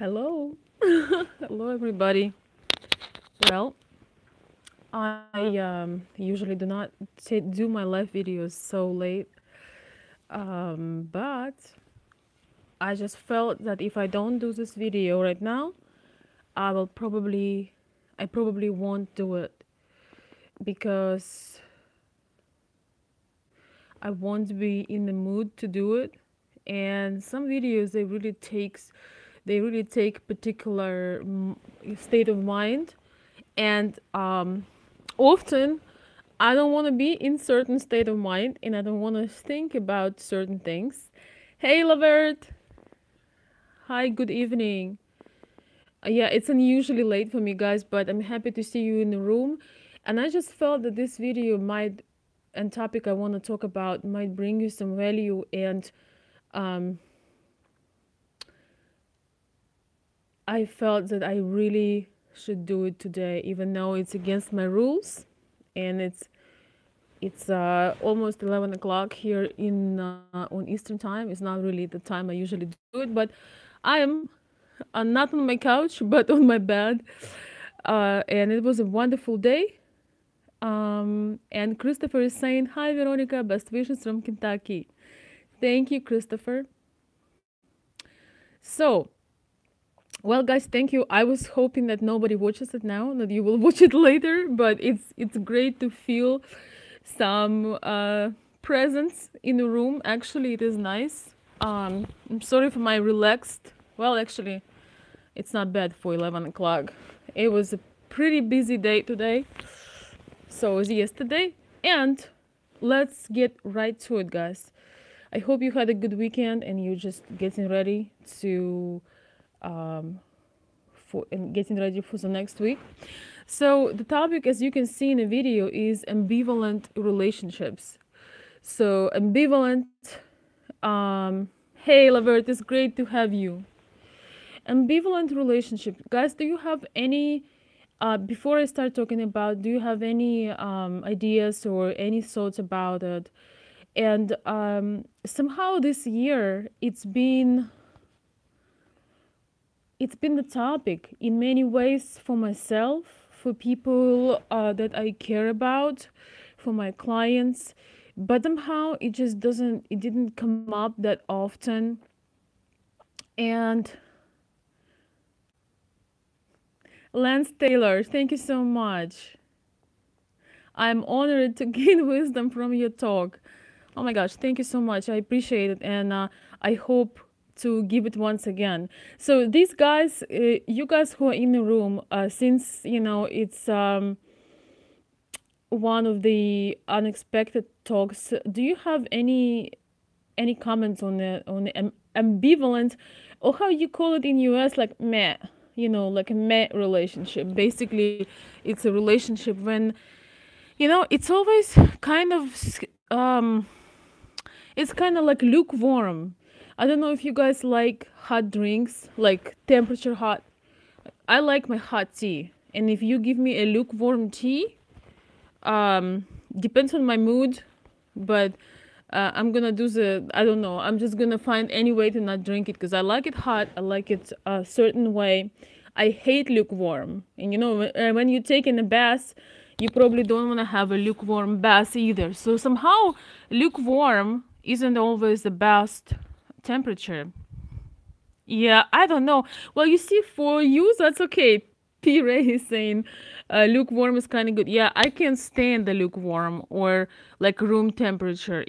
Hello. Hello, everybody. Well, I usually do not do my live videos so late, but I just felt that if I don't do this video right now, I will probably, I probably won't do it because I won't be in the mood to do it. And some videos they really take particular state of mind, and often I don't want to be in certain state of mind and I don't want to think about certain things. Hey, Lavert. Hi, good evening. Yeah, it's unusually late for me, guys, but I'm happy to see you in the room. And I just felt that this video might, and topic I want to talk about, might bring you some value. And um, I felt that I really should do it today, even though it's against my rules. And it's almost 11 o'clock here in on Eastern time. It's not really the time I usually do it, but I am not on my couch, but on my bed. And it was a wonderful day. And Christopher is saying, "Hi, Veronica. Best wishes from Kentucky." Thank you, Christopher. So, well, guys, thank you. I was hoping that nobody watches it now, that you will watch it later, but it's great to feel some presence in the room. Actually, it is nice. I'm sorry for my relaxed. Well, actually, it's not bad for 11 o'clock. It was a pretty busy day today. So was yesterday. And let's get right to it, guys. I hope you had a good weekend and you're just getting ready to getting ready for the next week. So the topic, as you can see in the video, is ambivalent relationships. So ambivalent. Hey, Lavert, it's great to have you. Ambivalent relationship, guys. Do you have any? Before I start talking about, do you have any ideas or any thoughts about it? And somehow this year, it's been the topic in many ways for myself, for people that I care about, for my clients, but somehow it didn't come up that often. And Lance Taylor, thank you so much. I'm honored to gain wisdom from your talk. Oh my gosh, thank you so much. I appreciate it, and I hope to give it once again. So these guys, you guys who are in the room, since it's one of the unexpected talks, do you have any comments on the ambivalent, or how you call it in US, like meh, like a meh relationship? Basically, it's a relationship when it's always kind of it's kind of like lukewarm. I don't know if you guys like hot drinks, like temperature hot. I like my hot tea, and if you give me a lukewarm tea, depends on my mood, but I'm gonna do I don't know, I'm just gonna find any way to not drink it because I like it hot. I like it a certain way. I hate lukewarm, and when you take in a bath, you probably don't want to have a lukewarm bath either. So somehow lukewarm isn't always the best temperature. Yeah, I don't know. Well, you see, for you, that's okay. P. Ray is saying lukewarm is kind of good. Yeah, I can stand the lukewarm or like room temperature.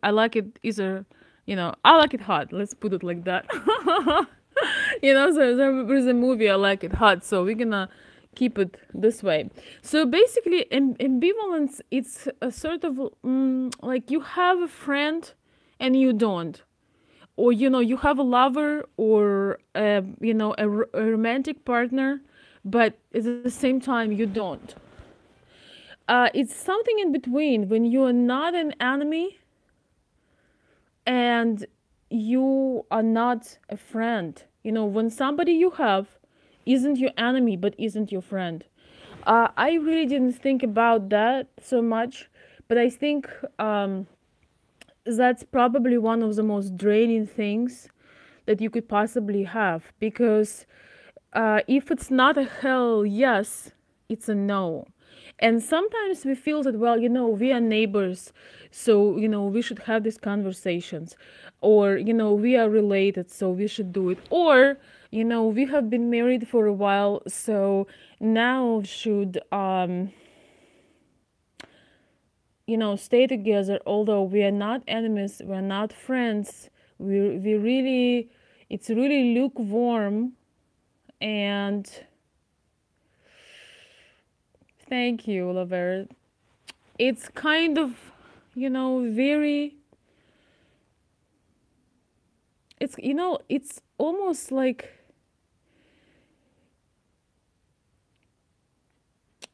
I like it either, I like it hot. Let's put it like that. So there's a movie, I like it hot. So we're gonna keep it this way. So basically, ambivalence, it's a sort of like you have a friend and you don't, or you have a lover or a romantic partner, but at the same time you don't. It's something in between when you are not an enemy and you are not a friend. When somebody you have isn't your enemy but isn't your friend. I really didn't think about that so much, but I think that's probably one of the most draining things that you could possibly have. Because if it's not a hell yes, it's a no. And sometimes we feel that, well, we are neighbors, so, we should have these conversations. Or, we are related, so we should do it. Or, we have been married for a while, so now should, stay together, although we are not enemies, we're not friends. We really, it's really lukewarm. And thank you, Lover. It's kind of, very, it's almost like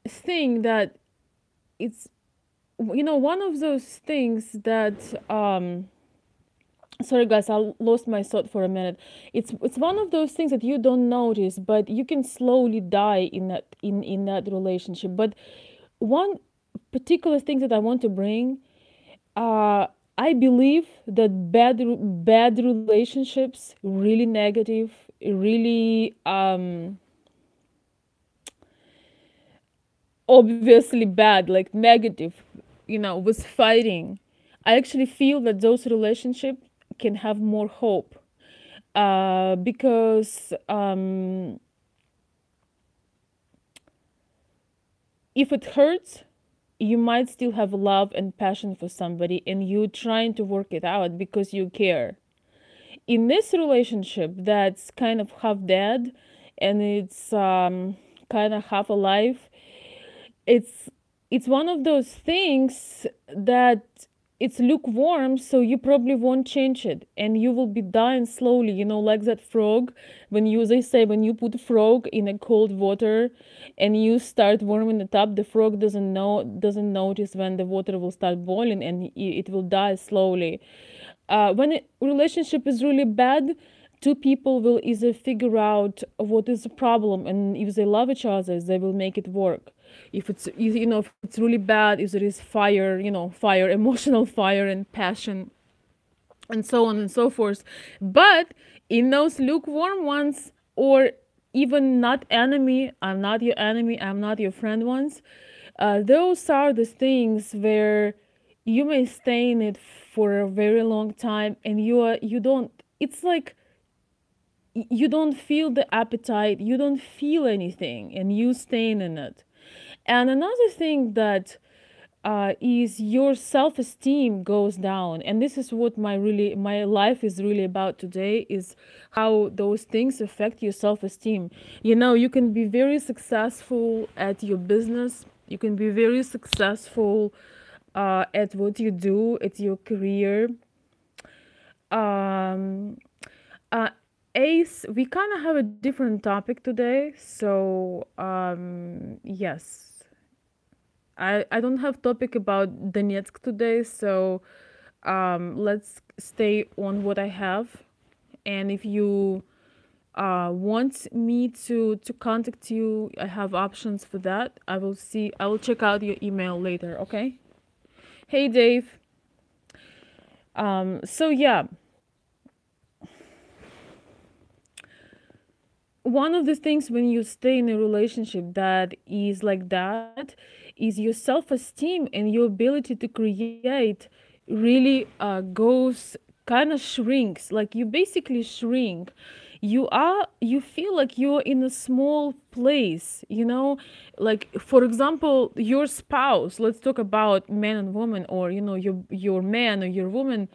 a thing that it's, one of those things that, sorry guys, I lost my thought for a minute. It's one of those things that you don't notice, but you can slowly die in that relationship. But one particular thing that I want to bring, uh I believe that bad relationships, really negative, really obviously bad, like negative, with fighting, I actually feel that those relationships can have more hope. Because if it hurts, you might still have love and passion for somebody, and you trying to work it out because you care. In this relationship that's kind of half dead, and it's kind of half alive, it's it's one of those things that it's lukewarm, so you probably won't change it, and you will be dying slowly, like that frog. When you they say, when you put a frog in a cold water and you start warming it up, the frog doesn't notice when the water will start boiling, and it will die slowly. When a relationship is really bad, two people will either figure out what is the problem, and if they love each other, they will make it work. If it's, if it's really bad, if there is fire, fire, emotional fire and passion, and so on and so forth. But in those lukewarm ones, or even not enemy, I'm not your enemy, I'm not your friend ones, those are the things where you may stay in it for a very long time, and you don't, it's like you don't feel the appetite, you don't feel anything, and you staying in it. And another thing that is your self-esteem goes down, and this is what my life is really about today, is how those things affect your self-esteem. You can be very successful at your business, you can be very successful at what you do, at your career. um uh Ace, we kind of have a different topic today, so yes, I don't have topic about Donetsk today, so let's stay on what I have. And if you want me to contact you, I have options for that. I will check out your email later, okay? Hey Dave. So yeah, one of the things when you stay in a relationship that is like that is your self-esteem and your ability to create really goes, kind of shrinks, like you basically shrink. You feel like you're in a small place, like for example, your spouse, let's talk about man and woman, or your man or your woman,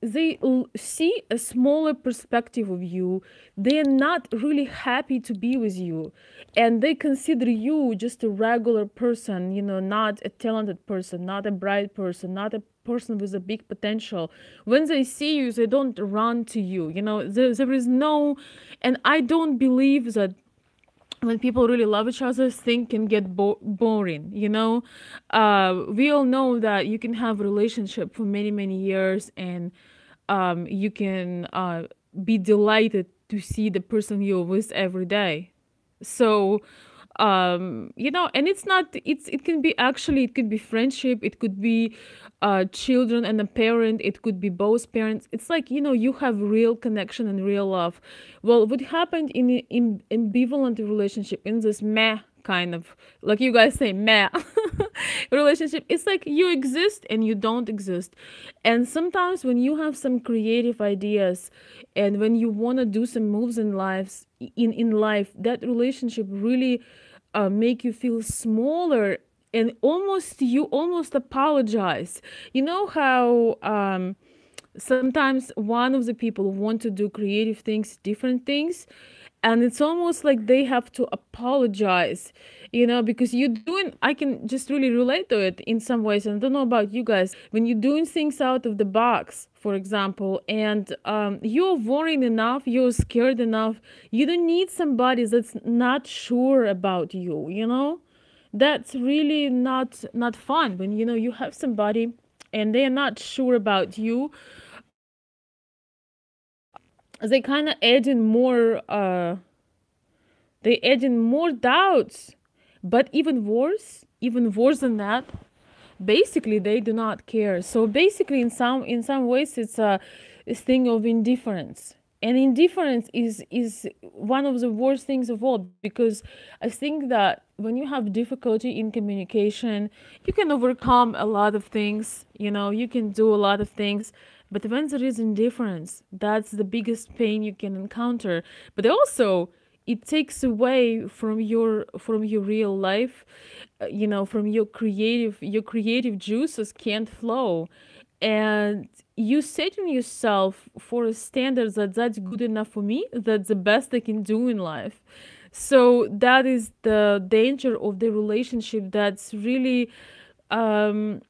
they see a smaller perspective of you. They're not really happy to be with you, and they consider you just a regular person, not a talented person, not a bright person, not a person with a big potential. When they see you, they don't run to you. There is no, and I don't believe that when people really love each other, things can get boring. We all know that you can have a relationship for many many years, and you can be delighted to see the person you're with every day. So And it's not, it can be, actually it could be friendship, it could be children and a parent, it could be both parents. It's like, you have real connection and real love. Well, what happened in ambivalent relationship, in this meh kind of, like you guys say, meh relationship, it's like you exist and you don't exist. And sometimes when you have some creative ideas and when you want to do some moves in life, that relationship really make you feel smaller, and you almost apologize. You know how sometimes one of the people want to do creative things, different things, and it's almost like they have to apologize, because you're doing, I can just really relate to it in some ways, and I don't know about you guys, when you're doing things out of the box, for example, and you're worried enough, you're scared enough, you don't need somebody that's not sure about you. That's really not fun when you have somebody and they're not sure about you. They kind of add in more they add in more doubts. But even worse than that, basically they do not care. So basically, in some ways, it's a thing of indifference. And indifference is one of the worst things of all, because I think that when you have difficulty in communication, you can overcome a lot of things, you can do a lot of things. But when there is indifference, that's the biggest pain you can encounter. But also, it takes away from your real life, from your creative juices can't flow, and you setting yourself for a standard that's good enough for me, that's the best I can do in life. So that is the danger of the relationship. That's really, when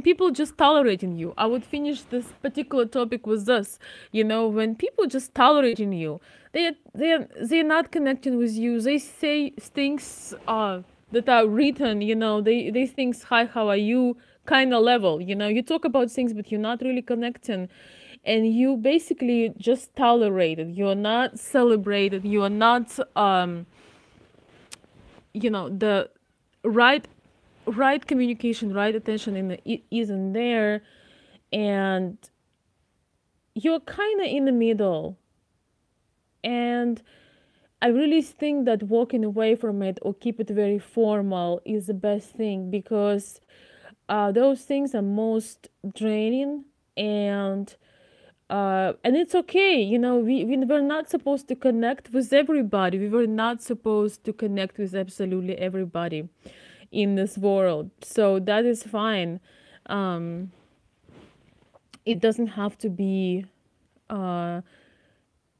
people just tolerating you. I would finish this particular topic with this. When people just tolerating you, they're not connecting with you. They say things that are written. They things, hi, how are you, kind of level. You talk about things, but you're not really connecting, and you basically just tolerate it. You're not celebrated. You are not the right right communication, right attention it isn't there, and you're kind of in the middle. And I really think that walking away from it or keep it very formal is the best thing, because those things are most draining. And it's okay, we were not supposed to connect with everybody. We were not supposed to connect with absolutely everybody in this world. So that is fine. Um, it doesn't have to be uh,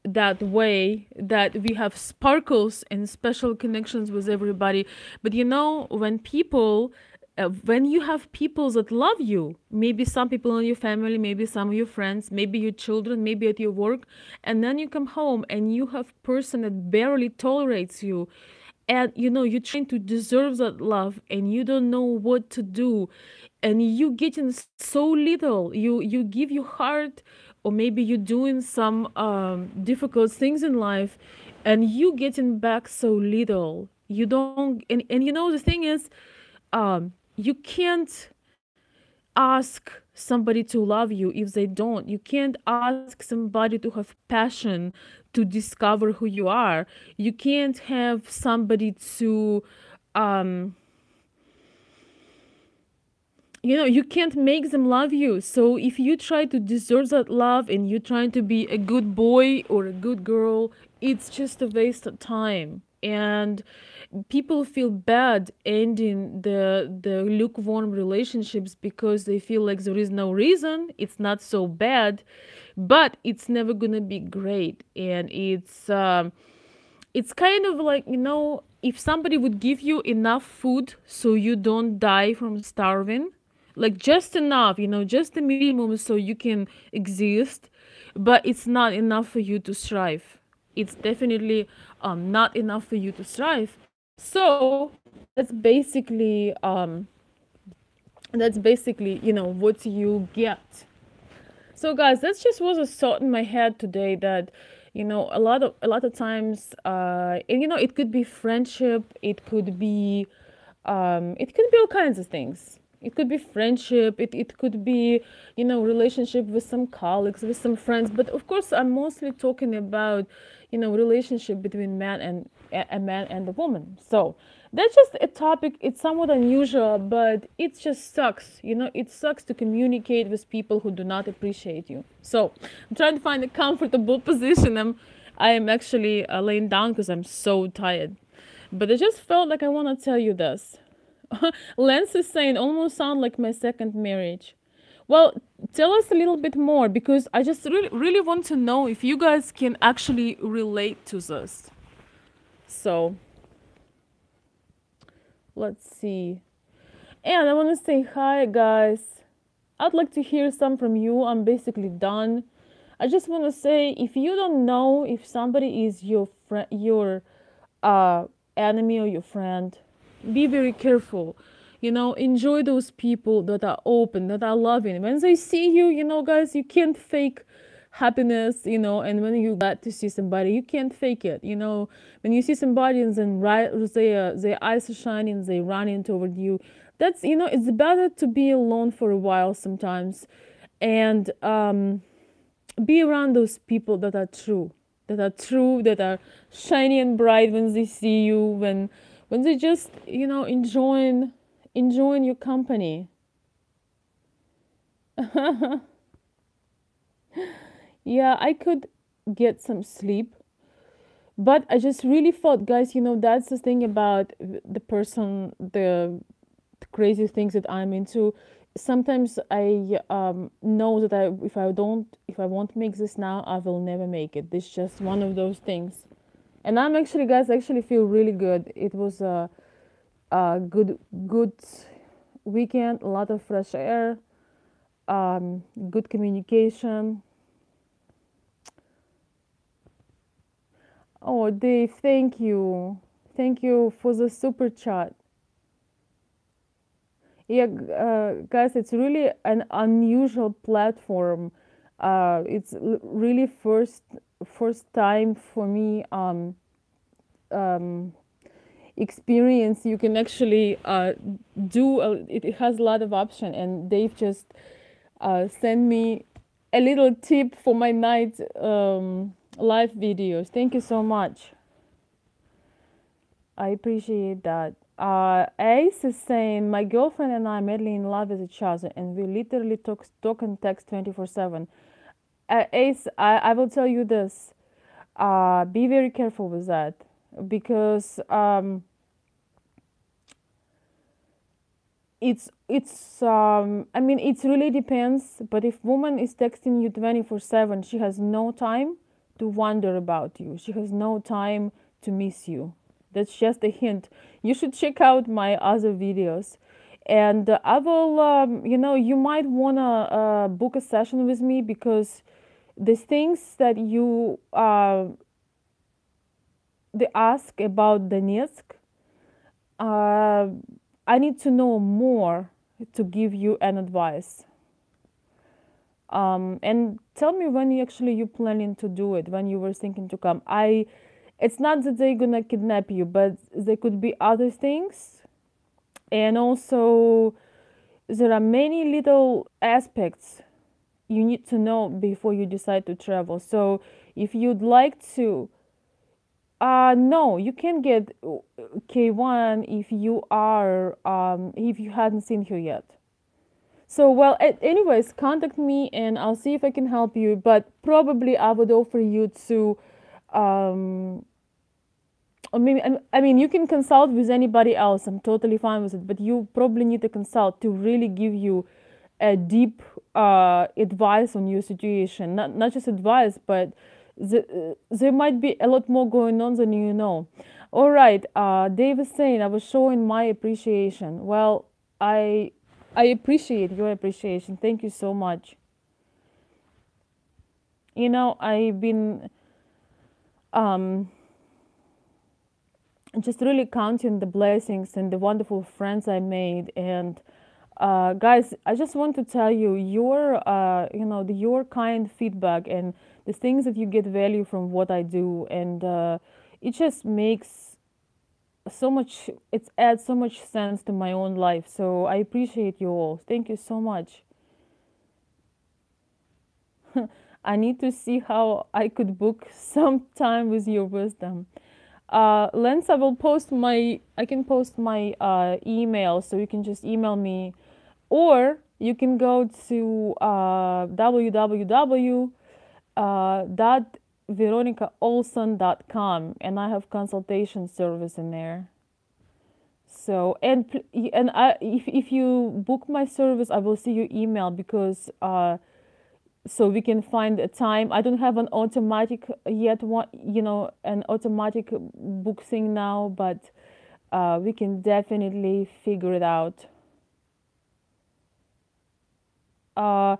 that way, that we have sparkles and special connections with everybody. But when you have people that love you, maybe some people in your family, maybe some of your friends, maybe your children, maybe at your work, and then you come home and you have person that barely tolerates you, and you're trying to deserve that love and you don't know what to do, and you getting so little, you give your heart, or maybe you're doing some difficult things in life, and you getting back so little. You don't, and the thing is, you can't ask somebody to love you if they don't. You can't ask somebody to have passion, to discover who you are. You can't have somebody to um you can't make them love you. So if you try to deserve that love and you're trying to be a good boy or a good girl, it's just a waste of time. And people feel bad ending the lukewarm relationships, because they feel like there is no reason, it's not so bad, but it's never gonna be great. And it's kind of like, if somebody would give you enough food so you don't die from starving, like just enough, just the minimum so you can exist, but it's not enough for you to thrive. It's definitely not enough for you to thrive. So that's basically what you get. So guys, that just was a thought in my head today, that A lot of times, and it could be friendship, it could be all kinds of things. It could be friendship, it could be, relationship with some colleagues, with some friends. But of course, I'm mostly talking about, relationship between man and a man and a woman. So that's just a topic. It's somewhat unusual, but it just sucks. It sucks to communicate with people who do not appreciate you. So I'm trying to find a comfortable position. I am actually laying down because I'm so tired. But I just felt like I want to tell you this. Lance is saying almost sound like my second marriage. Well, tell us a little bit more because I just really, really want to know if you guys can actually relate to this. So let's see. And I want to say hi, guys. I'd like to hear some from you. I'm basically done. I just want to say if you don't know if somebody is your friend, your uh, enemy or your friend, be very careful. Enjoy those people that are open, that are loving. When they see you, guys, you can't fake happiness, and when you glad to see somebody, you can't fake it. When you see somebody and then right, their eyes are shining, they running toward you. That's, it's better to be alone for a while sometimes, and be around those people that are shiny and bright when they see you, when they just enjoying your company. Yeah, I could get some sleep, but I just really thought, guys, that's the thing about the crazy things that I'm into. Sometimes I know that if I won't make this now, I will never make it. This is just one of those things. And I'm actually, guys, I actually feel really good. It was a good weekend, a lot of fresh air, good communication. Oh, Dave, thank you. Thank you for the super chat. Yeah, guys, it's really an unusual platform. It's really first time for me um, experience. You can actually it has a lot of option, and Dave just sent me a little tip for my night live videos. Thank you so much. I appreciate that. Ace is saying, my girlfriend and I are madly in love with each other, and we literally talk and text 24/7. Ace, I will tell you this. Be very careful with that because I mean, it really depends. But if woman is texting you 24/7, she has no time to wonder about you. She has no time to miss you. That's just a hint. You should check out my other videos. And I will, you might want to book a session with me because the things that they ask about Donetsk, uh, I need to know more to give you an advice. And tell me when you planning to do it, when you were thinking to come. It's not that they're gonna kidnap you, but there could be other things. And also, there are many little aspects you need to know before you decide to travel. So if you'd like to, no, you can get K1 if you hadn't seen her yet. So, well, anyways, contact me and I'll see if I can help you. But probably I would offer you to, um, or maybe, I mean, you can consult with anybody else. I'm totally fine with it. But you probably need to consult to really give you a deep advice on your situation. Not just advice, but there might be a lot more going on than you know. All right, Dave is saying I was showing my appreciation. Well, I appreciate your appreciation. Thank you so much. I've been um, just really counting the blessings and the wonderful friends I made. And guys, I just want to tell you, your kind feedback and the things that you get value from what I do, and it just makes so much, it adds so much sense to my own life. So I appreciate you all. Thank you so much. I need to see how I could book some time with your wisdom. Lens, I can post my email, so you can just email me, or you can go to www.veronicaolson.com, and I have consultation service in there. So, if you book my service, I will see your email, because so we can find a time. I don't have an automatic yet one, an automatic book thing now, but we can definitely figure it out. Uh,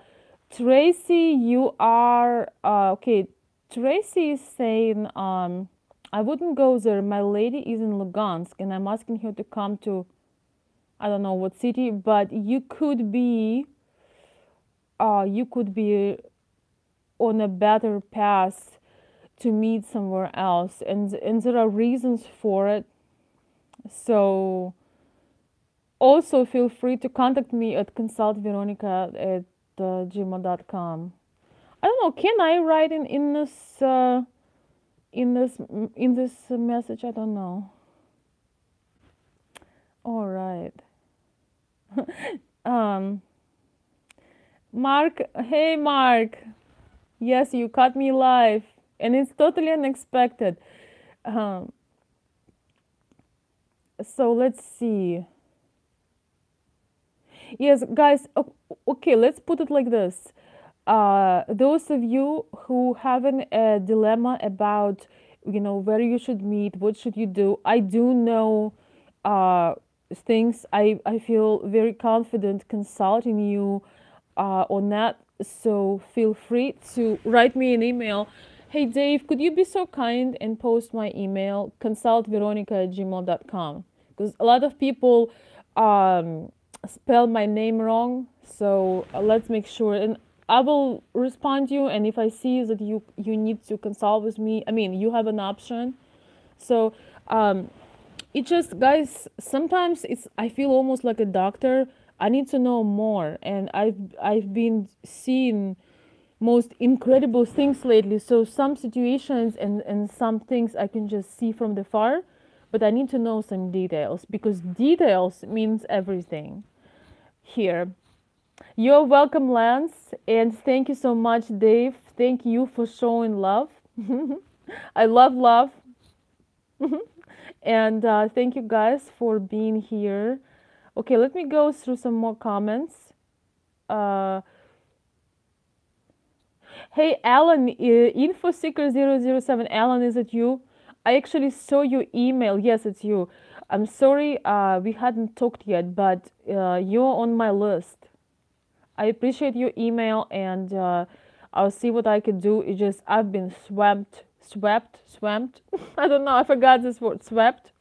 Tracy, you are okay. Tracy is saying, I wouldn't go there. My lady is in Lugansk, and I'm asking her to come to, I don't know what city, but you could be on a better path to meet somewhere else, and there are reasons for it. So also feel free to contact me at consultveronica@gmail.com. I don't know, can I write in this message? I don't know. All right. um Mark, hey Mark. Yes, you caught me live, and it's totally unexpected. Um, so let's see. Yes, guys, okay, let's put it like this. Those of you who having a dilemma about, where you should meet, what should you do, I do know things. I feel very confident consulting you on that. So feel free to write me an email. Hey Dave, could you be so kind and post my email, consultveronica@gmail.com? Because a lot of people spell my name wrong. So let's make sure, and I will respond to you. And if I see that you need to consult with me, I mean, you have an option. So it just, guys, sometimes I feel almost like a doctor. I need to know more, and I've been seeing most incredible things lately. So some situations and some things I can just see from the far, but I need to know some details, because details means everything here. You're welcome, Lance, and thank you so much, Dave. Thank you for showing love. I love love. And thank you guys for being here. Okay, let me go through some more comments. Uh, hey, Alan, InfoSeeker007. Alan, is it you? I actually saw your email. Yes, it's you. I'm sorry we hadn't talked yet, but you're on my list. I appreciate your email, and I'll see what I can do. It's just I've been swamped. I don't know. I forgot this word, swept,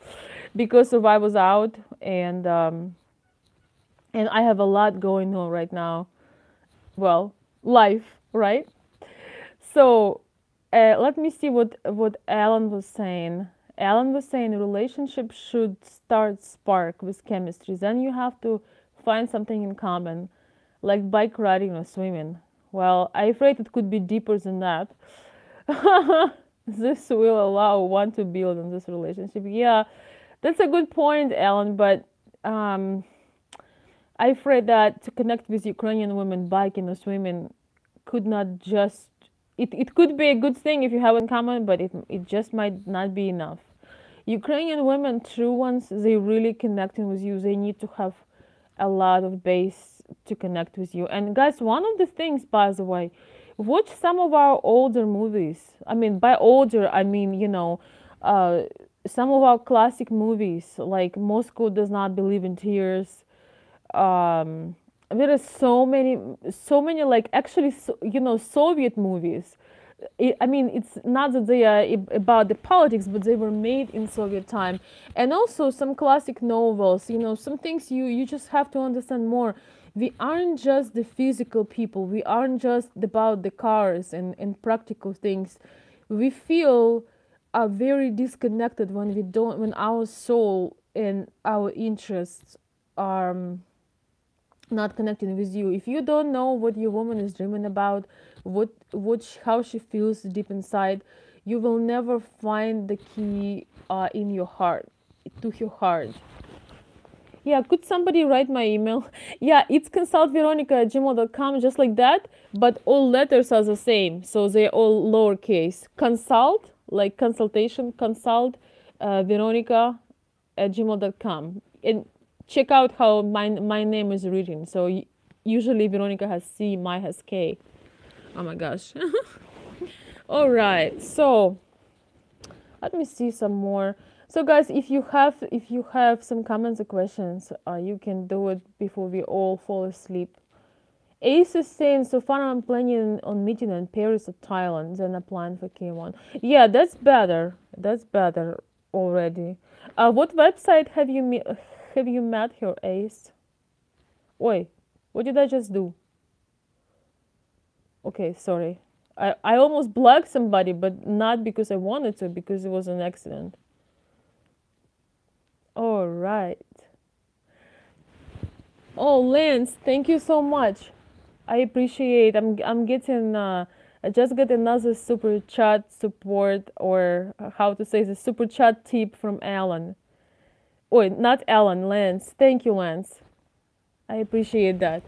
because of I was out, and I have a lot going on right now. Well, life, right? So let me see what Alan was saying. Alan was saying relationships should start spark with chemistry. Then you have to find something in common, like bike riding or swimming. Well, I'm afraid it could be deeper than that. This will allow one to build on this relationship. Yeah, that's a good point, Alan. But I'm afraid that to connect with Ukrainian women biking or swimming could not just, it could be a good thing if you have it in common, but it just might not be enough. Ukrainian women, true ones, they really connecting with you. They need to have a lot of base to connect with you. And guys, one of the things, by the way, watch some of our older movies. I mean, by older, I mean, some of our classic movies, like Moscow Does Not Believe in Tears. There are so many, like, actually, Soviet movies. I mean, it's not that they are about the politics, but they were made in Soviet time. And also some classic novels, some things you just have to understand more. We aren't just the physical people. We aren't just about the cars and practical things. We feel very disconnected when we don't, when our soul and our interests are not connecting with you. If you don't know what your woman is dreaming about, how she feels deep inside, you will never find the key in your heart, to your heart. Yeah, could somebody write my email? Yeah, it's consultveronica@gmail.com, just like that, but all letters are the same, so they're all lowercase. Consult, like consultation, consult, Veronica@gmail.com. And check out how my name is written. So usually Veronica has C, my has K. Oh my gosh. All right, so let me see some more. So guys, if you have some comments or questions, you can do it before we all fall asleep. Ace is saying, so far I'm planning on meeting in Paris or Thailand, then applying for K1. Yeah, that's better. That's better already. What website have you met her, Ace? Oi, what did I just do? Okay, sorry. I almost blocked somebody, but not because I wanted to, because it was an accident. All right. Oh, Lance, thank you so much. I appreciate. I'm getting. I just got another super chat support, or how to say, the super chat tip from Alan. Oh, not Alan, Lance. Thank you, Lance. I appreciate that.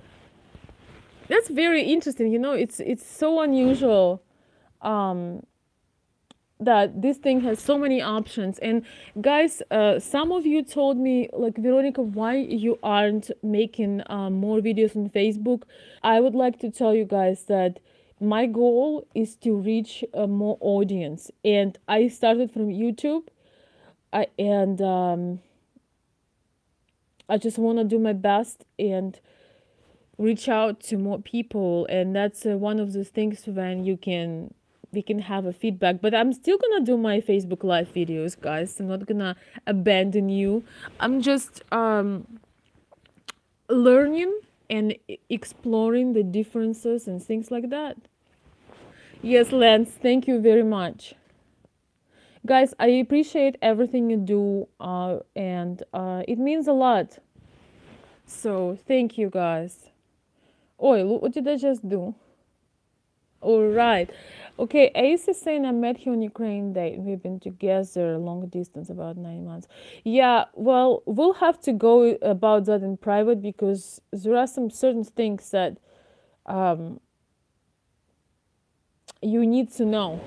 That's very interesting. It's so unusual. Um, that this thing has so many options. And guys, some of you told me, like, Veronica, why you aren't making more videos on Facebook. I would like to tell you guys that my goal is to reach more audience, and I started from YouTube. And I just want to do my best and reach out to more people, and that's one of the things when we can have a feedback. But I'm still gonna do my Facebook live videos, guys. I'm not gonna abandon you. I'm just learning and exploring the differences and things like that. Yes, Lance, thank you very much. Guys, I appreciate everything you do, and it means a lot. So thank you, guys. Oh, what did I just do? All right. Okay, Ace is saying I met you on Ukraine date. We've been together long distance about 9 months. Yeah, well, we'll have to go about that in private, because there are some certain things that um, you need to know.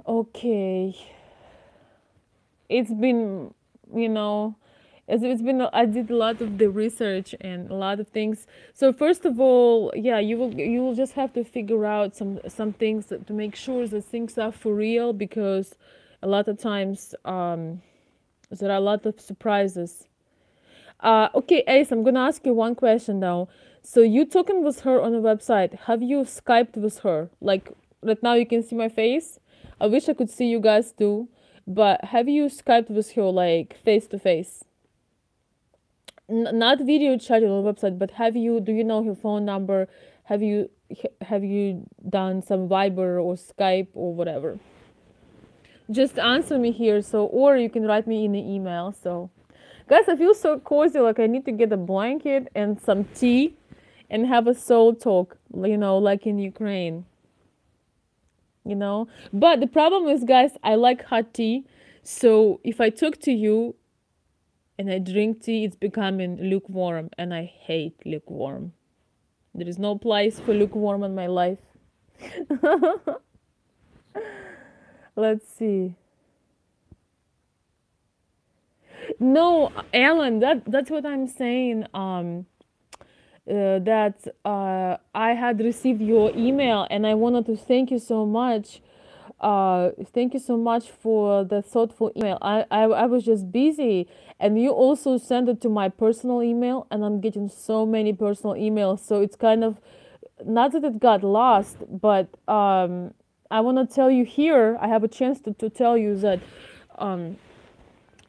Okay. It's been, you know, it's been, I did a lot of the research and a lot of things. So first of all, yeah, you will just have to figure out some things to make sure that things are for real, because a lot of times there are a lot of surprises. Okay, Ace, I'm gonna ask you one question now. So you talking with her on the website? Have you Skyped with her? Like, right now you can see my face. I wish I could see you guys too. But have you Skyped with her, like, face to face? Not video chat on the website, but do you know her phone number? Have you have you done some Viber or Skype or whatever? Just answer me here, so, or you can write me in the email. So guys, I feel so cozy, like I need to get a blanket and some tea and have a soul talk, like in Ukraine. But the problem is, guys, I like hot tea. So if I talk to you and I drink tea, it's becoming lukewarm, and I hate lukewarm. There is no place for lukewarm in my life. Let's see. No, Alan, that's what I'm saying. That I had received your email, and I wanted to thank you so much. Thank you so much for the thoughtful email. I was just busy, and you also sent it to my personal email, and I'm getting so many personal emails. So it's kind of, not that it got lost, but I want to tell you here, I have a chance to tell you that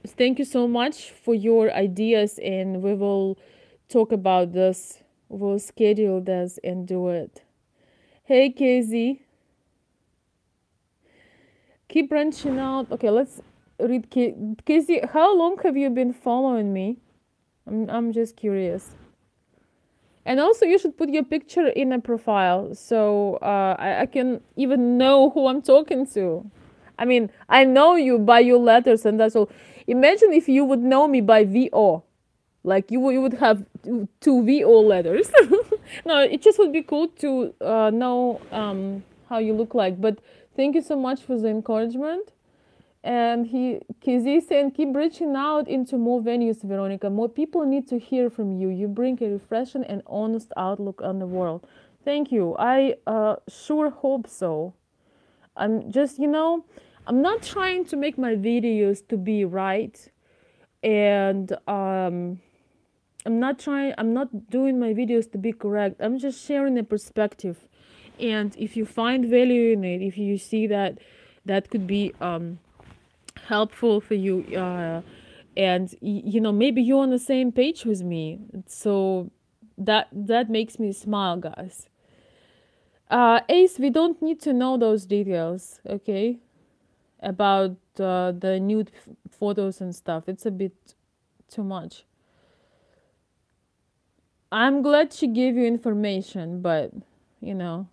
thank you so much for your ideas, and we will talk about this. We'll schedule this and do it. Hey, Casey, keep branching out. Okay, let's read Casey. How long have you been following me? I'm just curious. And also, you should put your picture in a profile so I can even know who I'm talking to. I mean, I know you by your letters, and that's all. Imagine if you would know me by VO. Like you would have two VO letters. No, it just would be cool to know how you look like. But thank you so much for the encouragement. And Kizzy saying, keep reaching out into more venues, Veronica. More people need to hear from you. You bring a refreshing and honest outlook on the world. Thank you. I sure hope so. I'm just, I'm not trying to make my videos to be right. And I'm not doing my videos to be correct. I'm just sharing a perspective. And if you find value in it, if you see that that could be helpful for you, and maybe you're on the same page with me, so that makes me smile, guys. Ace, we don't need to know those details, okay, about the nude photos and stuff. It's a bit too much. I'm glad she gave you information, but you know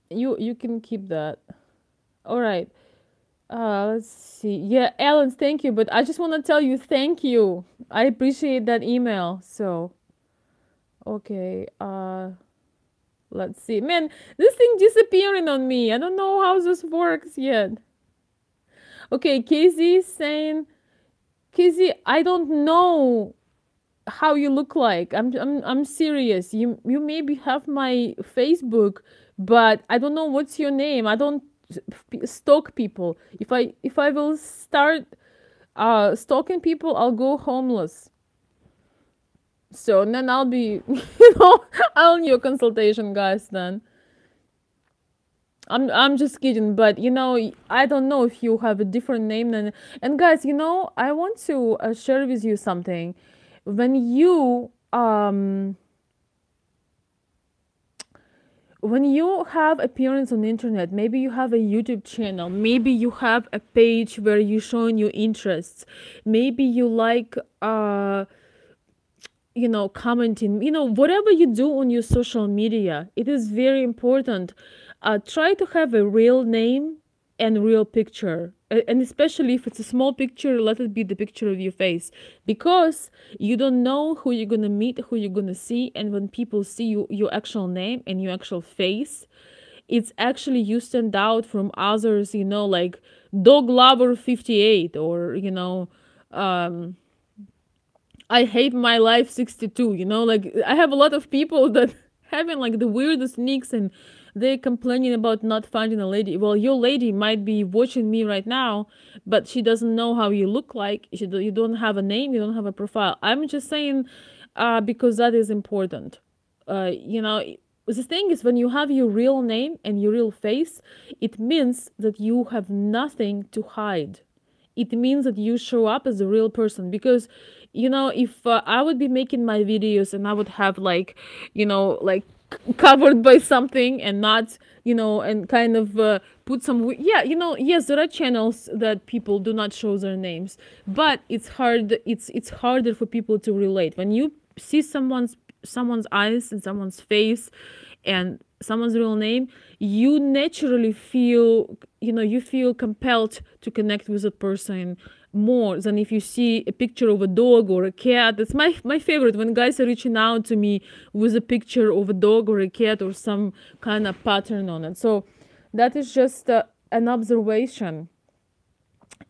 you can keep that. All right. Let's see. Yeah, Ellen, thank you. But I just want to tell you thank you. I appreciate that email. So, okay. Let's see. Man, this thing disappearing on me. I don't know how this works yet. Okay, Casey saying, Casey, I don't know how you look like. I'm serious. You maybe have my Facebook, but I don't know what's your name. I don't stalk people. If I will start stalking people, I'll go homeless. So then I'll be, I'll need your consultation, guys. Then I'm just kidding, but I don't know if you have a different name than. And guys, I want to share with you something. When you have appearance on the internet, maybe you have a YouTube channel, maybe you have a page where you're showing your interests, maybe you like commenting, whatever you do on your social media, it is very important. Try to have a real name and real picture. And especially if it's a small picture, let it be the picture of your face, because you don't know who you're gonna meet, who you're gonna see, and when people see your actual name and your actual face, it's actually you stand out from others. Like Dog Lover 58, or um, I hate my life 62. Like I have a lot of people that having like the weirdest nicks, and they're complaining about not finding a lady. Well, your lady might be watching me right now, but she doesn't know how you look like. You don't have a name, you don't have a profile. I'm just saying, because that is important. The thing is, when you have your real name and your real face, it means that you have nothing to hide. It means that you show up as a real person. Because if I would be making my videos and I would have like covered by something, and not and kind of put some yes, there are channels that people do not show their names, but it's harder for people to relate when you see someone's eyes and someone's face and someone's real name. You naturally feel you feel compelled to connect with a person more than if you see a picture of a dog or a cat. That's my favorite, when guys are reaching out to me with a picture of a dog or a cat or some kind of pattern on it. So that is just an observation.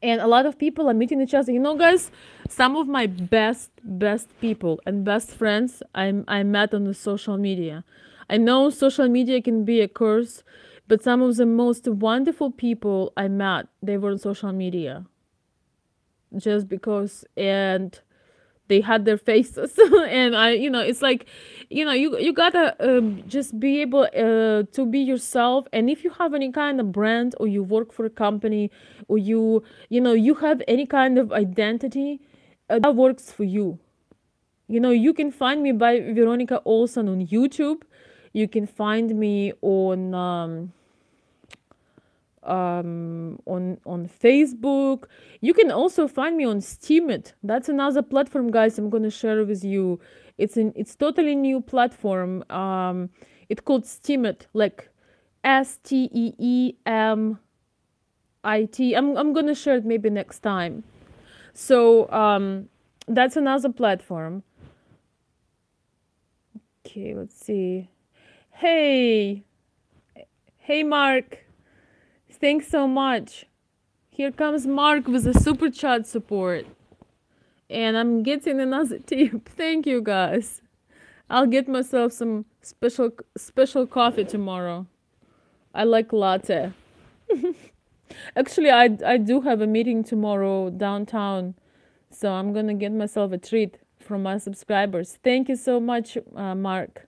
And a lot of people are meeting each other. Guys, some of my best people and best friends I met on the social media. I know social media can be a curse, but some of the most wonderful people I met, they were on social media. Just because, and they had their faces. And I, it's like, you gotta just be able to be yourself. And if you have any kind of brand, or you work for a company, or you have any kind of identity that works for you. You can find me by Veronica Olson on YouTube. You can find me on Facebook. You can also find me on Steemit. That's another platform, guys. I'm gonna share with you. It's totally new platform. It's called Steemit, like STEEMIT. I'm gonna share it maybe next time. So that's another platform. Okay, let's see. Hey, hey, Mark. Thanks so much. Here comes Mark with a super chat support. And I'm getting another tip. Thank you, guys. I'll get myself some special coffee tomorrow. I like latte. Actually, I do have a meeting tomorrow downtown, so I'm gonna get myself a treat from my subscribers. Thank you so much, Mark.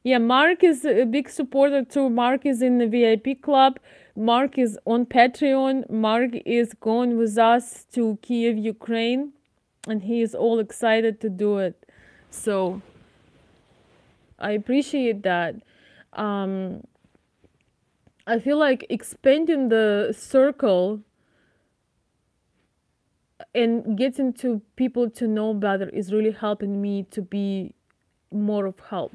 Yeah, Mark is a big supporter too. Mark is in the VIP club. Mark is on Patreon. Mark is going with us to Kiev, Ukraine, and he is all excited to do it. So I appreciate that. I feel like expanding the circle and getting to people to know better is really helping me to be more of help.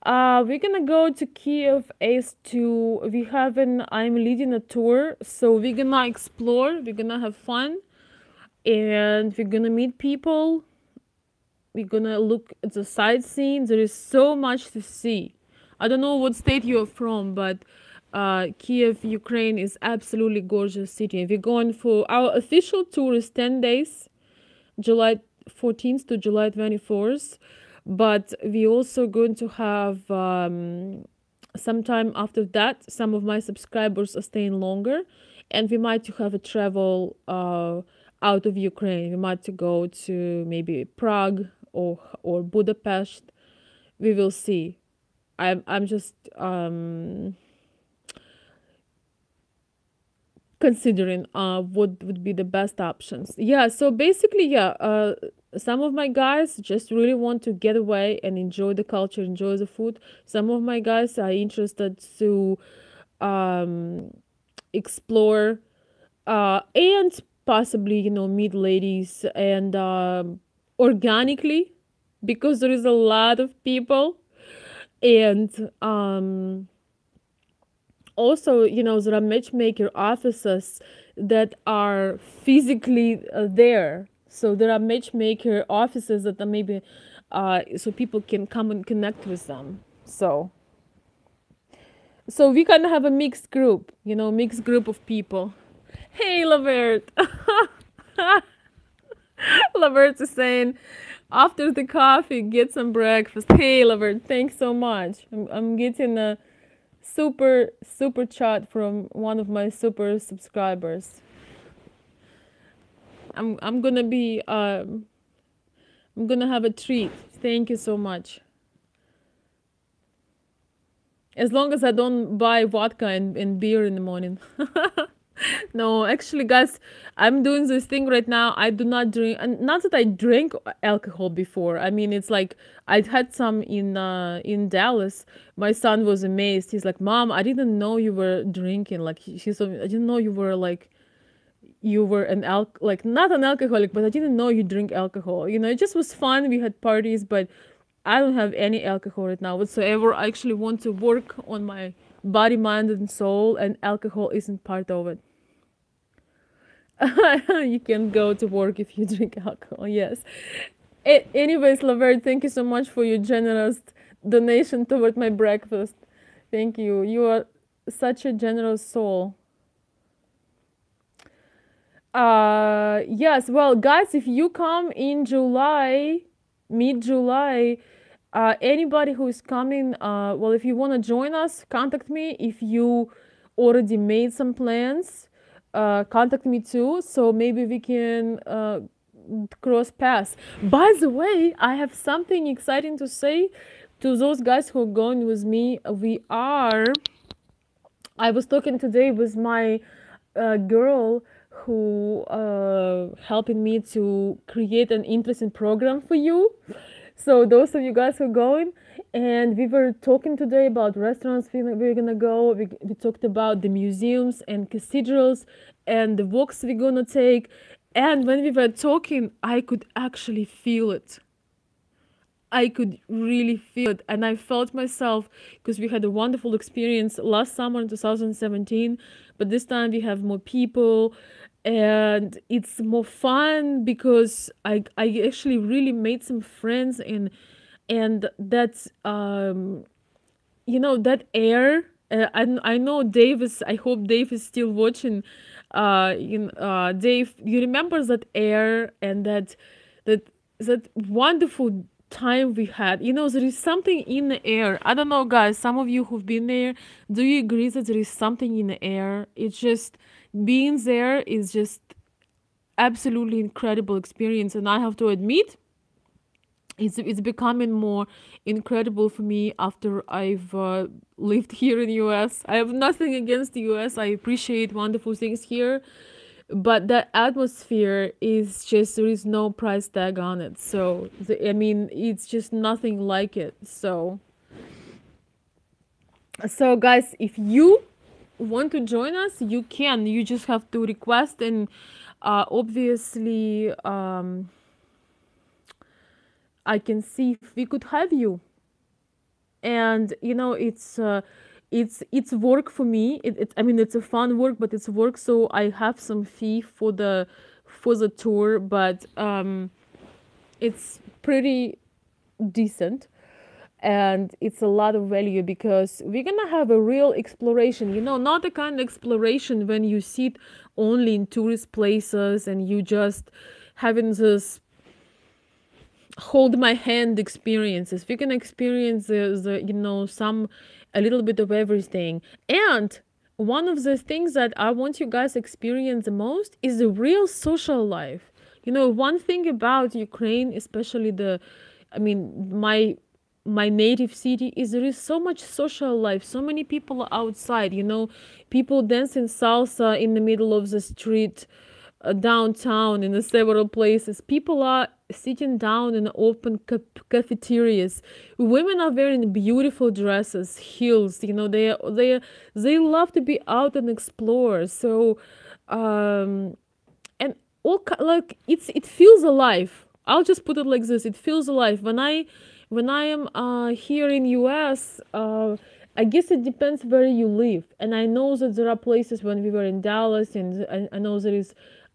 We're gonna go to Kiev Ace 2. I'm leading a tour, so we're gonna explore, we're gonna have fun, and we're gonna meet people. We're gonna look at the sightseeing. There is so much to see. I don't know what state you're from, but Kiev, Ukraine is absolutely gorgeous city. We're going for our official tour is 10 days, July 14th to July 24th. But we also going to have sometime after that, some of my subscribers are staying longer, and we might to have a travel out of Ukraine. We might to go to maybe Prague or Budapest. We will see. I'm just considering what would be the best options. Yeah, so basically, yeah, some of my guys just really want to get away and enjoy the culture, enjoy the food. Some of my guys are interested to explore and possibly, meet ladies and organically, because there is a lot of people. And also, there are matchmaker offices that are physically there. So there are matchmaker offices that are maybe so people can come and connect with them. So we kind of have a mixed group, mixed group of people. Hey, Lavert. Lavert is saying, after the coffee, get some breakfast. Hey, Lavert, thanks so much. I'm getting a super chat from one of my super subscribers. I'm gonna be I'm gonna have a treat. Thank you so much. As long as I don't buy vodka and beer in the morning. No, actually, guys, I'm doing this thing right now. I do not drink, and not that I drank alcohol before. I mean, it's like I'd had some in Dallas. My son was amazed. He's like, "Mom, I didn't know you were drinking. Like, I didn't know you were like, you were like not an alcoholic, but I didn't know you drink alcohol. It just was fun. We had parties, but I don't have any alcohol right now whatsoever. I actually want to work on my body, mind, and soul, and alcohol isn't part of it." You can go to work if you drink alcohol. Yes. Anyways, Laverne, thank you so much for your generous donation toward my breakfast. Thank you. You are such a generous soul. Yes. Well, guys, if you come in July, mid-July, anybody who is coming, well, if you want to join us, contact me. If you already made some plans, contact me too. So maybe we can cross paths. By the way, I have something exciting to say to those guys who are going with me. I was talking today with my girl who helping me to create an interesting program for you. So those of you guys who are going, and we were talking today about restaurants we're gonna go. We talked about the museums and cathedrals and the walks we're gonna take. And when we were talking, I could actually feel it. I could really feel it. And I felt myself, because we had a wonderful experience last summer in 2017, but this time we have more people and it's more fun because I actually really made some friends, and that's that air. I know Dave is, I hope Dave is still watching. Dave, you remember that air and that that wonderful time we had. There is something in the air. I don't know, guys, some of you who've been there, do you agree that there is something in the air? It's just being there is just absolutely incredible experience, and I have to admit it's becoming more incredible for me after I've lived here in the US. I have nothing against the US. I appreciate wonderful things here, but that atmosphere is just, there is no price tag on it. So I mean, it's just nothing like it. So guys, if you want to join us, you can. You just have to request, and obviously I can see if we could have you. And it's work for me. I mean, it's a fun work, but it's work. So I have some fee for the tour, but it's pretty decent, and it's a lot of value because we're gonna have a real exploration. Not the kind of exploration when you sit only in tourist places and you just having this hold my hand experiences. We can experience some a little bit of everything. And one of the things that I want you guys to experience the most is the real social life. One thing about Ukraine, especially my native city, is there is so much social life, so many people outside, people dancing salsa in the middle of the street, downtown, in several places. People are sitting down in open cafeterias. Women are wearing beautiful dresses, heels. They love to be out and explore. So, and like it feels alive. I'll just put it like this: it feels alive when I am here in US. I guess it depends where you live, and I know that there are places when we were in Dallas, and I know there is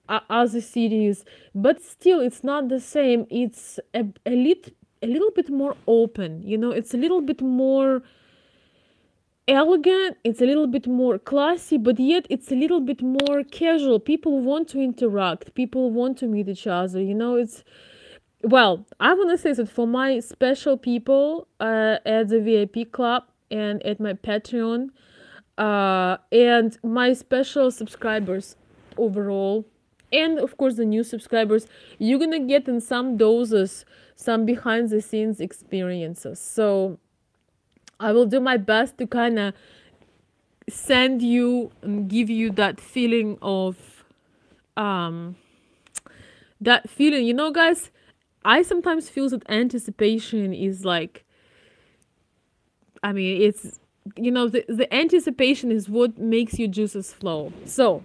other cities, but still it's not the same. It's a little bit more open. It's a little bit more elegant, it's a little bit more classy, but yet it's a little bit more casual. People want to interact, people want to meet each other. It's, well, I want to say that for my special people at the VIP club and at my Patreon, and my special subscribers overall, and of course the new subscribers, you're gonna get in some doses some behind the scenes experiences. So I will do my best to kind of send you and give you that feeling of that feeling. Guys, I sometimes feel that anticipation is like, I mean, it's, the anticipation is what makes your juices flow. So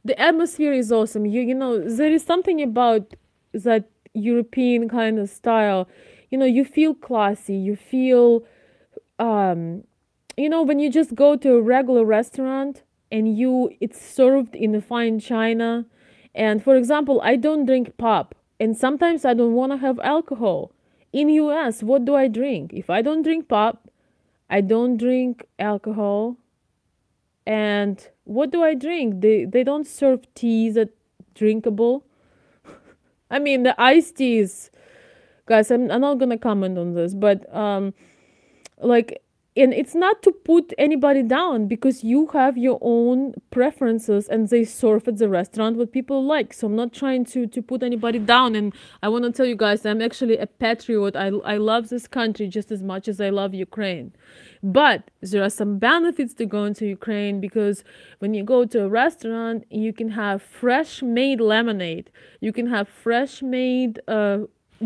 the atmosphere is awesome. There is something about that European kind of style. You feel classy, you feel when you just go to a regular restaurant and it's served in a fine china. And for example, I don't drink pop, and sometimes I don't want to have alcohol. In US, what do I drink? If I don't drink pop, I don't drink alcohol. And what do I drink? They don't serve teas that drinkable. I mean, the iced teas, guys, I'm not gonna comment on this, but like And it's not to put anybody down, because you have your own preferences and they serve at the restaurant what people like. So I'm not trying to put anybody down. And I want to tell you guys, I'm actually a patriot. I love this country just as much as I love Ukraine. But there are some benefits to going to Ukraine, because when you go to a restaurant, you can have fresh made lemonade, you can have fresh made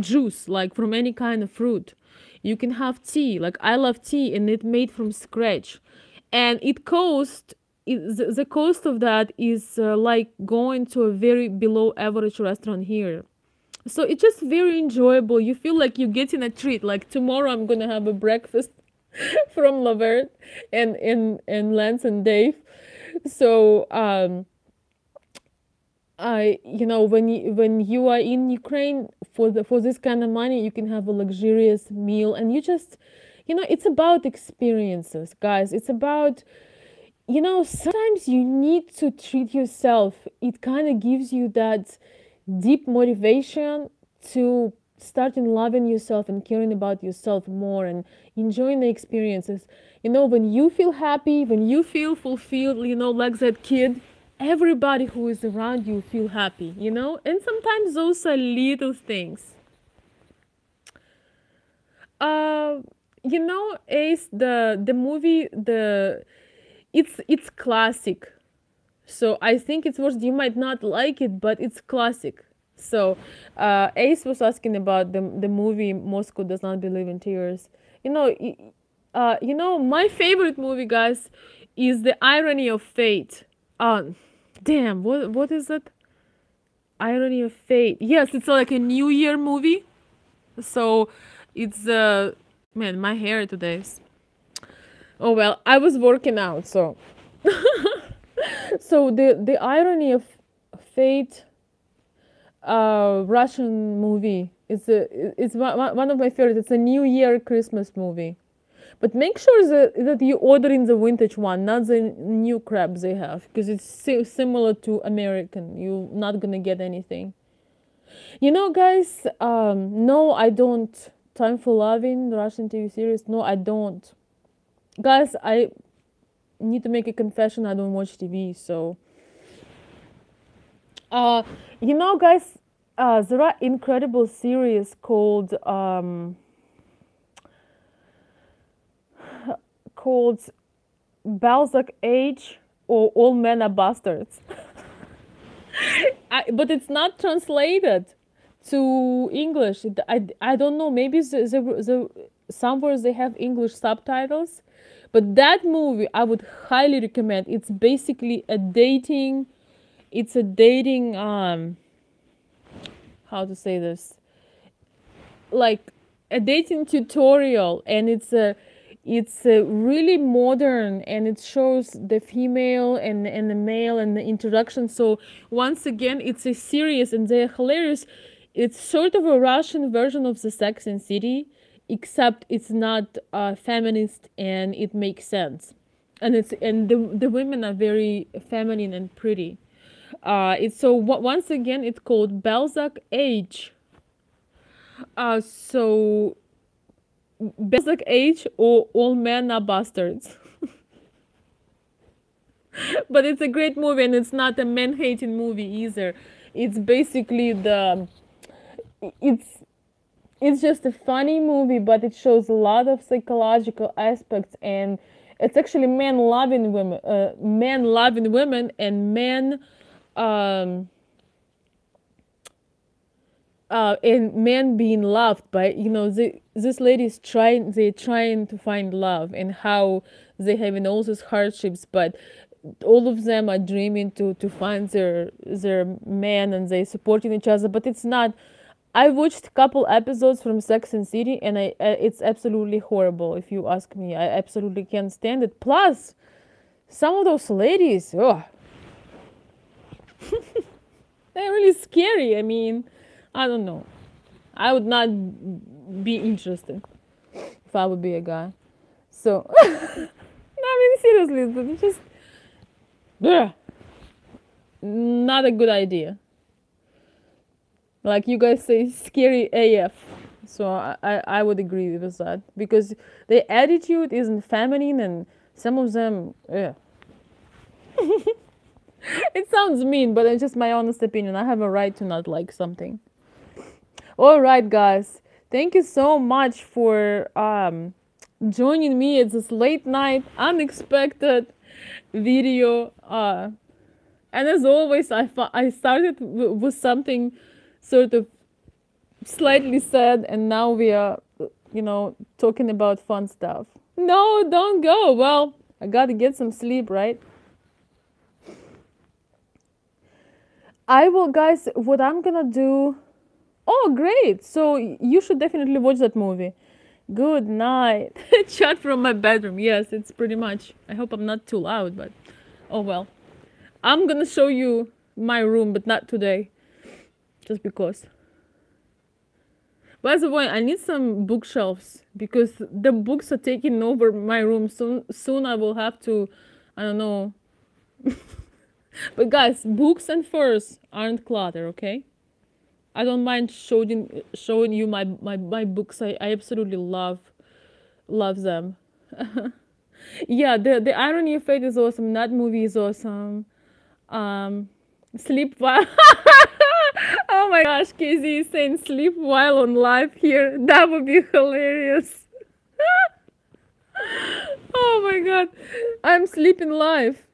juice, like from any kind of fruit. You can have tea, like I love tea, and it made from scratch. And the cost of that is like going to a very below average restaurant here. So it's just very enjoyable. You feel like you're getting a treat. Like tomorrow I'm gonna have a breakfast from Lavert and Lance and Dave. So I when you are in Ukraine for this kind of money, you can have a luxurious meal, and you just it's about experiences, guys. It's about sometimes you need to treat yourself. It kind of gives you that deep motivation to start in loving yourself and caring about yourself more and enjoying the experiences. When you feel happy, when you feel fulfilled, like that kid, everybody who is around you feel happy, and sometimes those are little things. uh Ace, the movie, it's classic. So I think it's worth, you might not like it, but it's classic. So Ace was asking about the movie Moscow Does Not Believe in Tears. My favorite movie, guys, is The Irony of Fate. Damn, what is it? Irony of Fate. Yes, it's like a New Year movie. So it's man, my hair today is... Oh well, I was working out, so so the Irony of Fate, Russian movie. It's one of my favorites. It's a New Year Christmas movie. But make sure that you order in the vintage one, not the new crap they have, because it's similar to American. You're not gonna get anything. Guys, no, I don't. Time for Loving, the Russian TV series. No, I don't. Guys, I need to make a confession. I don't watch TV, so. Guys, there are incredible series called Balzac Age or All Men Are Bastards. But it's not translated to English. I don't know. Maybe somewhere they have English subtitles. But that movie I would highly recommend. It's basically a dating. It's a dating. How to say this? Like a dating tutorial, and it's really modern, and it shows the female and the male and the interaction. So once again, it's a series, and they're hilarious. It's sort of a Russian version of the Sex and City, except it's not feminist, and it makes sense. And the women are very feminine and pretty. Once again, it's called Balzac Age. So Balzac Age or All Men Are Bastards. But it's a great movie, and it's not a man-hating movie either. It's basically it's just a funny movie, but it shows a lot of psychological aspects, and it's actually men loving women, and men and men being loved by, this lady's they're trying to find love, and how they having all these hardships, but all of them are dreaming to find their man, and they supporting each other. But it's not. I watched a couple episodes from Sex and City, and it's absolutely horrible, if you ask me. I absolutely can't stand it. Plus, some of those ladies, oh, they're really scary. I mean, I don't know. I would not be interested if I would be a guy. So, I mean, seriously, it's just not a good idea. Like you guys say, scary AF. So I would agree with that because their attitude isn't feminine, and some of them, yeah. It sounds mean, but it's just my honest opinion. I have a right to not like something. All right, guys. Thank you so much for joining me at this late night, unexpected video. And as always, I started with something sort of slightly sad, and now we are, talking about fun stuff. No, don't go. Well, I gotta get some sleep, right? I will, guys. What I'm gonna do. Oh, great. So you should definitely watch that movie. Good night. Chat from my bedroom. Yes, it's pretty much. I hope I'm not too loud, but oh well. I'm gonna show you my room, but not today. Just because. By the way, I need some bookshelves because the books are taking over my room. Soon I will have to, I don't know. But guys, books and furs aren't clutter, okay? I don't mind showing you my books. I absolutely love them. Yeah, the irony of fate is awesome. That movie is awesome. Um, sleep while. Oh my gosh, Casey is saying sleep while on live here. That would be hilarious. Oh my god, I'm sleeping live.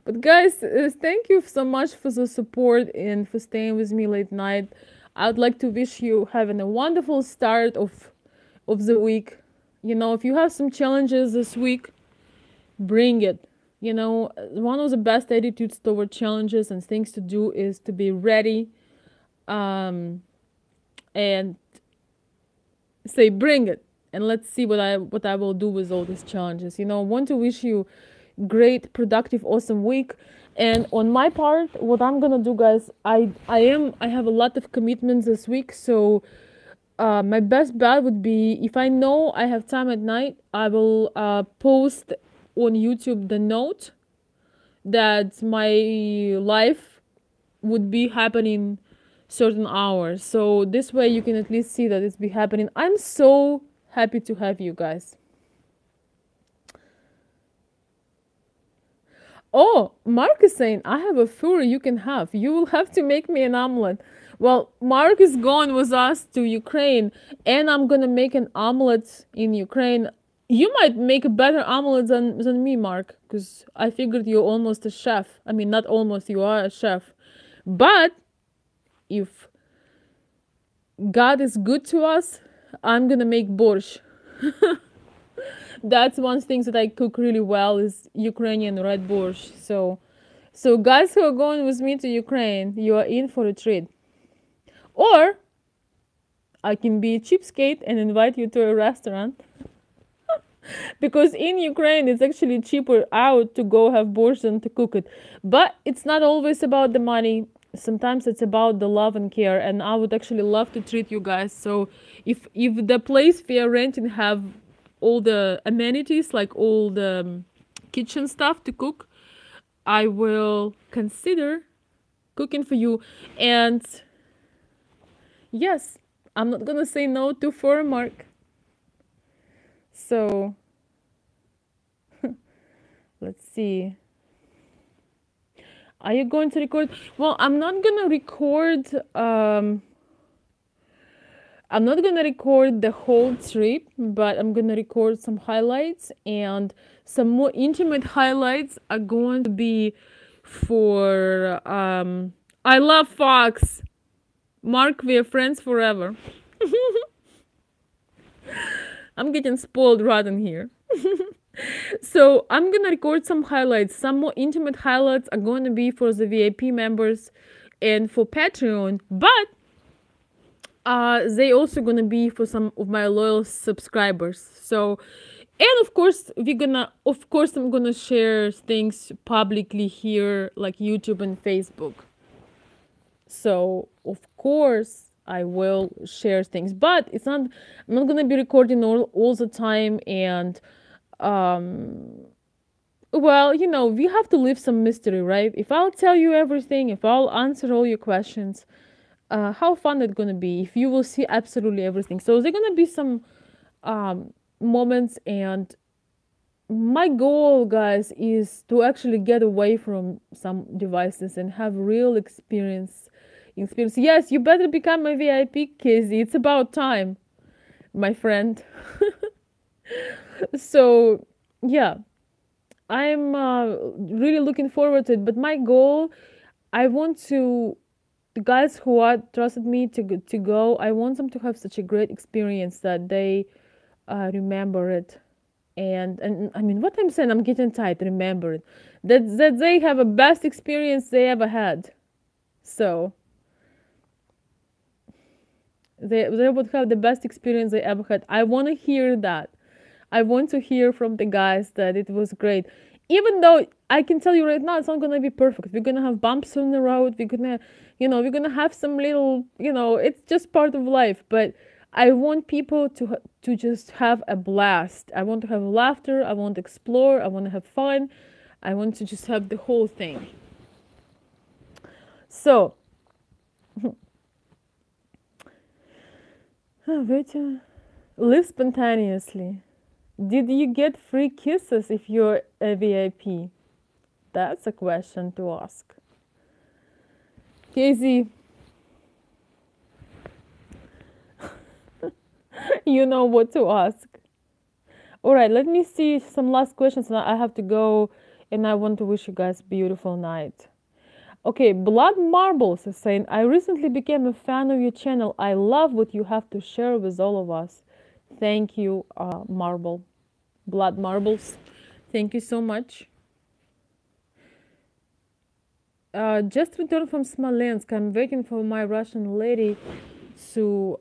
But guys, thank you so much for the support and for staying with me late night. I'd like to wish you having a wonderful start of the week. If you have some challenges this week, bring it. One of the best attitudes toward challenges and things to do is to be ready, and say bring it, and let's see what I will do with all these challenges. Want to wish you great, productive, awesome week. And on my part, what I'm gonna do, guys, I have a lot of commitments this week, so my best bet would be, if I know I have time at night, I will post on YouTube the note that my life would be happening certain hours. So this way you can at least see that it's be happening. I'm so happy to have you guys. Oh, Mark is saying, I have a fur you can have. You will have to make me an omelet. Well, Mark is going with us to Ukraine, and I'm gonna make an omelet in Ukraine. You might make a better omelet than me, Mark, because I figured you're almost a chef. I mean, not almost, you are a chef. But if God is good to us, I'm gonna make borscht. That's one thing that I cook really well is Ukrainian red borscht. So guys who are going with me to Ukraine, you are in for a treat. Or I can be a cheapskate and invite you to a restaurant. Because in Ukraine it's actually cheaper out to go have borscht than to cook it. But it's not always about the money. Sometimes it's about the love and care, and I would actually love to treat you guys. So if the place we are renting have all the amenities, like all the kitchen stuff to cook, I will consider cooking for you. And yes, I'm not gonna say no to for Mark. So let's see. Are you going to record? Well, I'm not gonna record. I'm not gonna record the whole trip, but I'm gonna record some highlights, and some more intimate highlights are going to be for. I love Fox. Mark, we are friends forever. I'm getting spoiled rotten here. So I'm gonna record some highlights. Some more intimate highlights are going to be for the VIP members and for Patreon, but they also gonna be for some of my loyal subscribers. So, and of course I'm gonna share things publicly here, like YouTube and Facebook. So of course I will share things, but I'm not gonna be recording all the time. And well, we have to leave some mystery, right? If I'll tell you everything, if I'll answer all your questions, how fun it's gonna be if you will see absolutely everything. So there's gonna be some moments, and my goal, guys, is to actually get away from some devices and have real experience. Yes, you better become a VIP, Casey. It's about time, my friend. So yeah, I'm really looking forward to it. But my goal, I want to the guys who are trusted me to go. I want them to have such a great experience that they remember it. And I mean, what I'm saying, I'm getting tired. Remember it. That they have a best experience they ever had. So they would have the best experience they ever had. I want to hear that. I want to hear from the guys that it was great. Even though I can tell you right now, it's not gonna be perfect. We're gonna have bumps on the road. We're gonna have some little, it's just part of life. But I want people to just have a blast. I want to have laughter. I want to explore. I want to have fun. I want to just have the whole thing. So, wait, live spontaneously. Did you get free kisses if you're a VIP? That's a question to ask. Casey, you know what to ask. All right, let me see some last questions. And I have to go, and I want to wish you guys a beautiful night. Okay, Blood Marbles is saying, I recently became a fan of your channel. I love what you have to share with all of us. Thank you, Marble. Blood Marbles. Thank you so much. Just returned from Smolensk. I'm waiting for my Russian lady to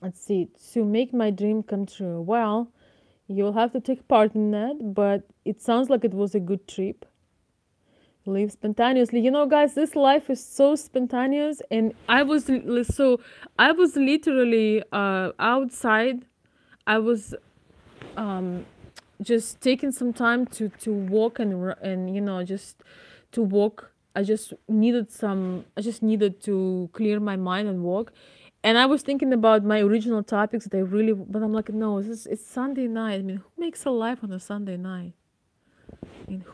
let's see, to make my dream come true. Well, you'll have to take part in that, but it sounds like it was a good trip. Live spontaneously. Guys, this life is so spontaneous, and I was literally outside. I was just taking some time to walk and just to walk. I just needed to clear my mind and walk. And I was thinking about my original topics that I really, but I'm like, no, it's Sunday night. I mean, who makes a life on a Sunday night? I mean,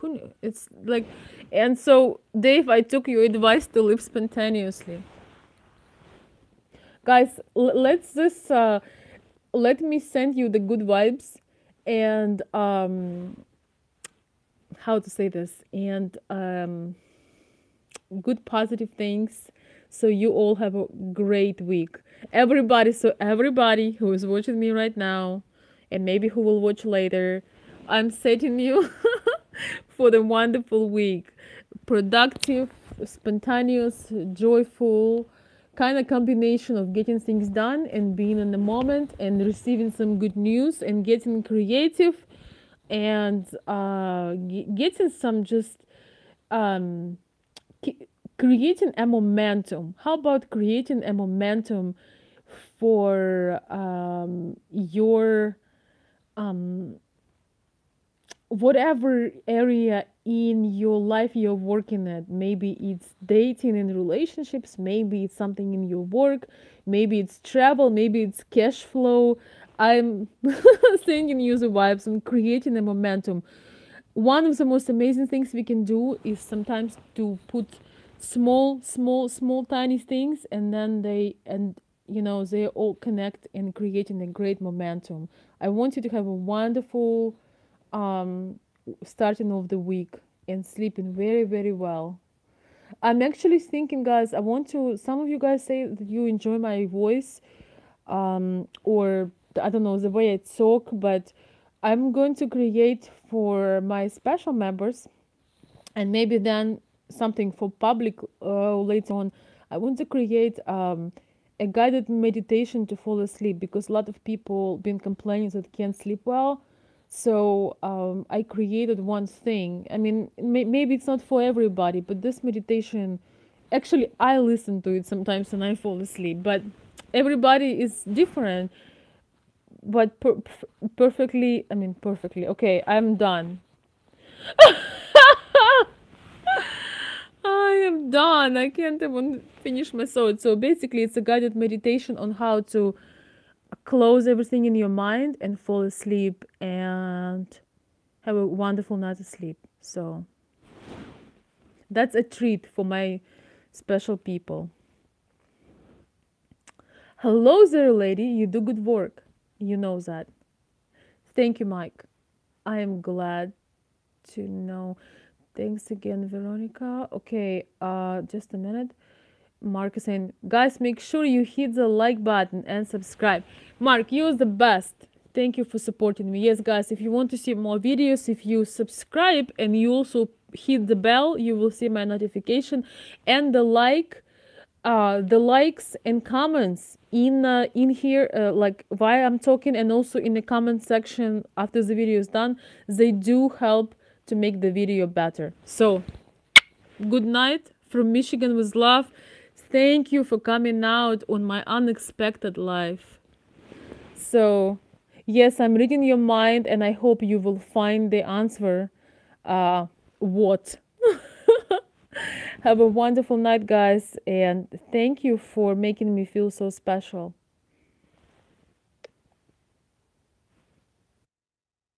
it's like, and so Dave, I took your advice to live spontaneously. Guys, let's just let me send you the good vibes and how to say this, and good positive things, so you all have a great week. Everybody who is watching me right now, and maybe who will watch later, I'm setting you for the wonderful week. Productive, spontaneous, joyful, kind of combination of getting things done and being in the moment and receiving some good news and getting creative and getting some just um, creating a momentum. How about creating a momentum for your whatever area in your life you're working at? Maybe it's dating and relationships, maybe it's something in your work, maybe it's travel, maybe it's cash flow. I'm sending you the vibes and creating a momentum. One of the most amazing things we can do is sometimes to put small tiny things, and then they all connect and creating a great momentum. I want you to have a wonderful starting of the week and sleeping very, very well. I'm actually thinking, guys, I want to, some of you guys say that you enjoy my voice, or I don't know, the way I talk, but I'm going to create for my special members, and maybe then something for public later on. I want to create a guided meditation to fall asleep, because a lot of people been complaining that can't sleep well. So I created one thing. I mean, maybe it's not for everybody, but this meditation, actually, I listen to it sometimes and I fall asleep. But everybody is different. But perfectly, I mean, perfectly. Okay, I'm done. am done. I can't even finish my thought. So basically, it's a guided meditation on how to close everything in your mind and fall asleep and have a wonderful night of sleep. So that's a treat for my special people. Hello there, lady. You do good work. You know that. Thank you, Mike. I am glad to know. Thanks again, Veronica. Okay, just a minute. Mark is saying, guys, make sure you hit the like button and subscribe. Mark, you're the best. Thank you for supporting me. Yes, guys, if you want to see more videos, if you subscribe and you also hit the bell, you will see my notification and the likes and comments in here, like while I'm talking, and also in the comment section after the video is done. They do help to make the video better. So good night from Michigan with love. Thank you for coming out on my unexpected life. So yes, I'm reading your mind and I hope you will find the answer. What? Have a wonderful night, guys, and thank you for making me feel so special.